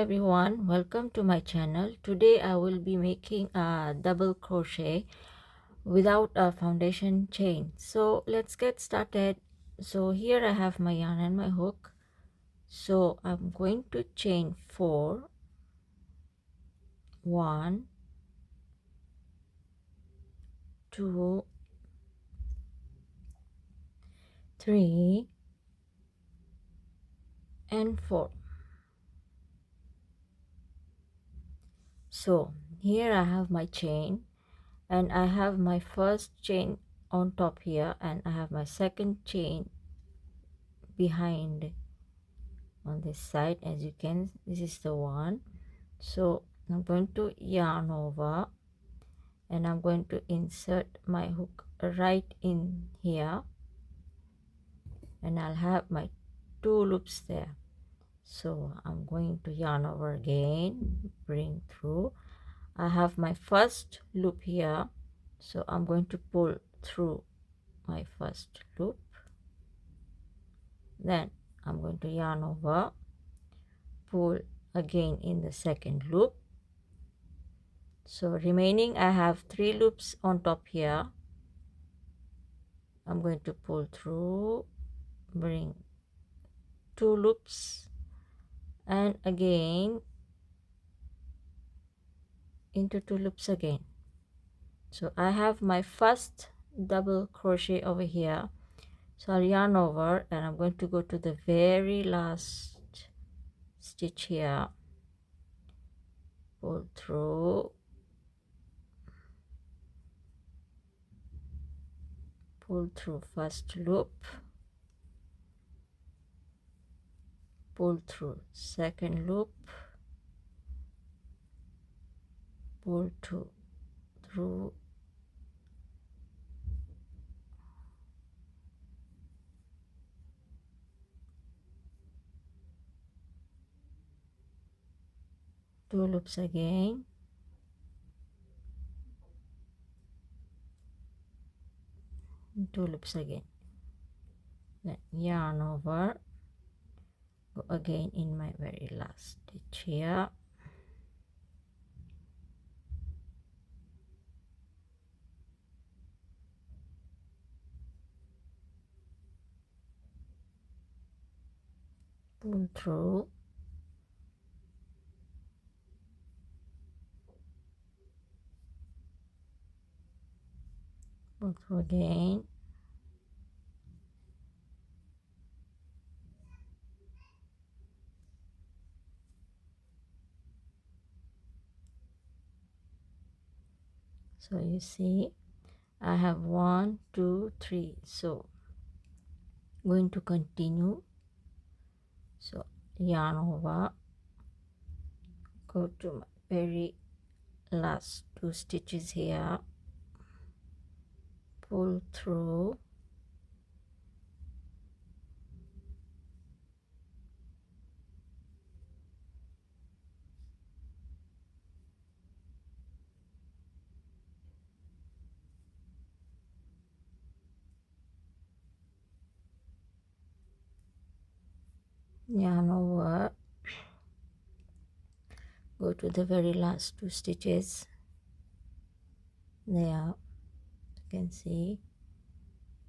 everyone, welcome to my channel. Today I will be making a double crochet without a foundation chain. So let's get started. So here I have my yarn and my hook. So I'm going to chain 4, 1, 2, 3 and 4. So here I have my chain and I have my first chain on top here and I have my second chain behind on this side. As you can, this is the one. So I'm going to yarn over and I'm going to insert my hook right in here and I'll have my 2 loops there. So I'm going to yarn over again, bring through. I have my first loop here, so I'm going to pull through my first loop. Then I'm going to yarn over, pull again in the second loop. So remaining I have 3 loops on top here. I'm going to pull through, bring 2 loops and again into 2 loops again. So I have my first double crochet over here. So I'll yarn over and I'm going to go to the very last stitch here, pull through, pull through first loop, pull through second loop, pull through 2 loops again, and 2 loops again, then yarn over, go again in my very last stitch here, pull through, pull through again, so you see I have 1, 2, 3. So going to continue. So yarn over, go to my very last 2 stitches here, pull through, yarn over, go to the very last 2 stitches there, you can see,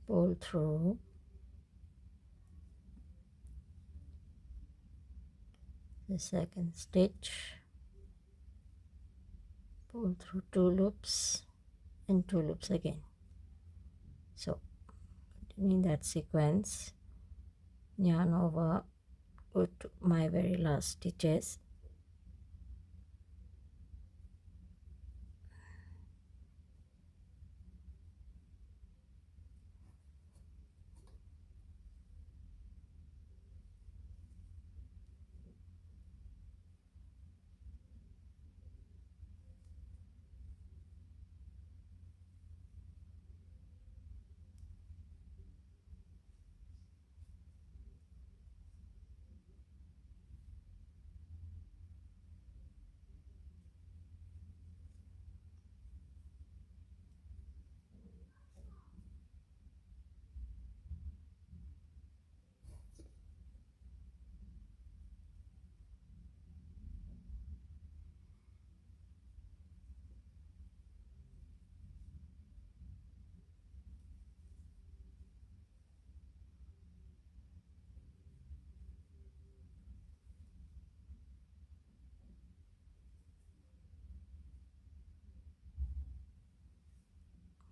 pull through, the second stitch, pull through 2 loops and 2 loops again. So continuing that sequence, yarn over, go to my very last stitches,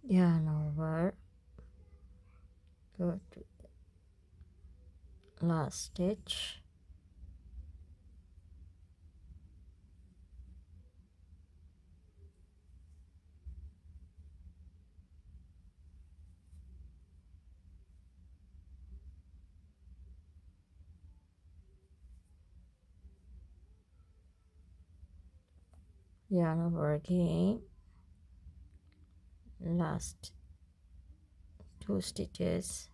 yarn over, go to last stitch, yarn over again, last 2 stitches,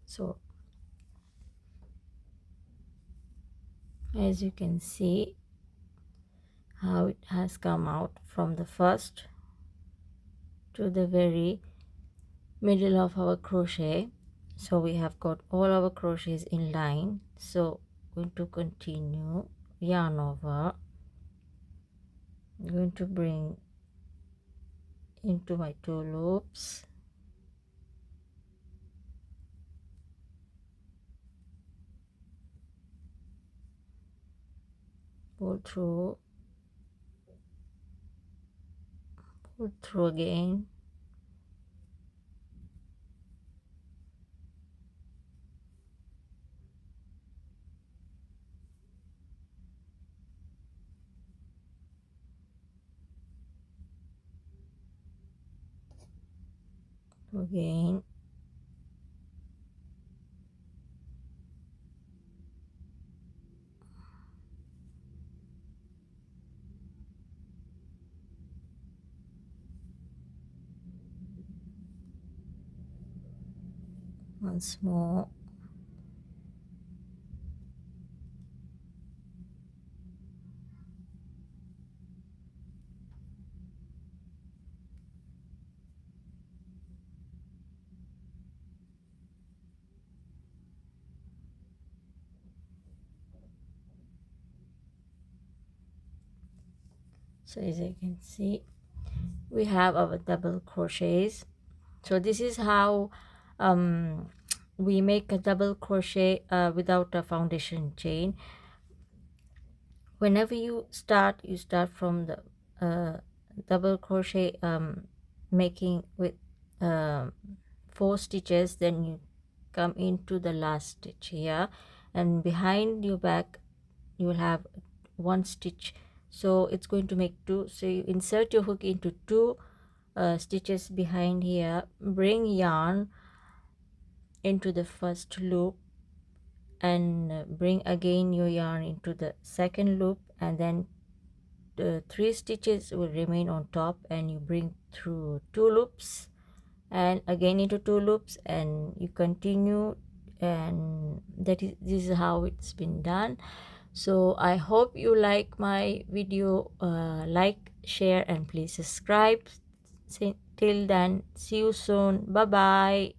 so as you can see how it has come out from the first to the very middle of our crochet. So we have got all our crochets in line. So going to continue, yarn over, I'm going to bring into my 2 loops, pull through again, again, once more, so as you can see we have our double crochets. So this is how we make a double crochet without a foundation chain. Whenever you start from the double crochet making with 4 stitches, then you come into the last stitch here, and behind your back you will have 1 stitch, so it's going to make 2. So you insert your hook into 2 stitches behind here, bring yarn into the first loop, and bring again your yarn into the second loop, and then the 3 stitches will remain on top, and you bring through 2 loops and again into 2 loops, and you continue, and this is how it's been done. So I hope you like my video. Like, share, and please subscribe. Till then, see you soon. Bye bye.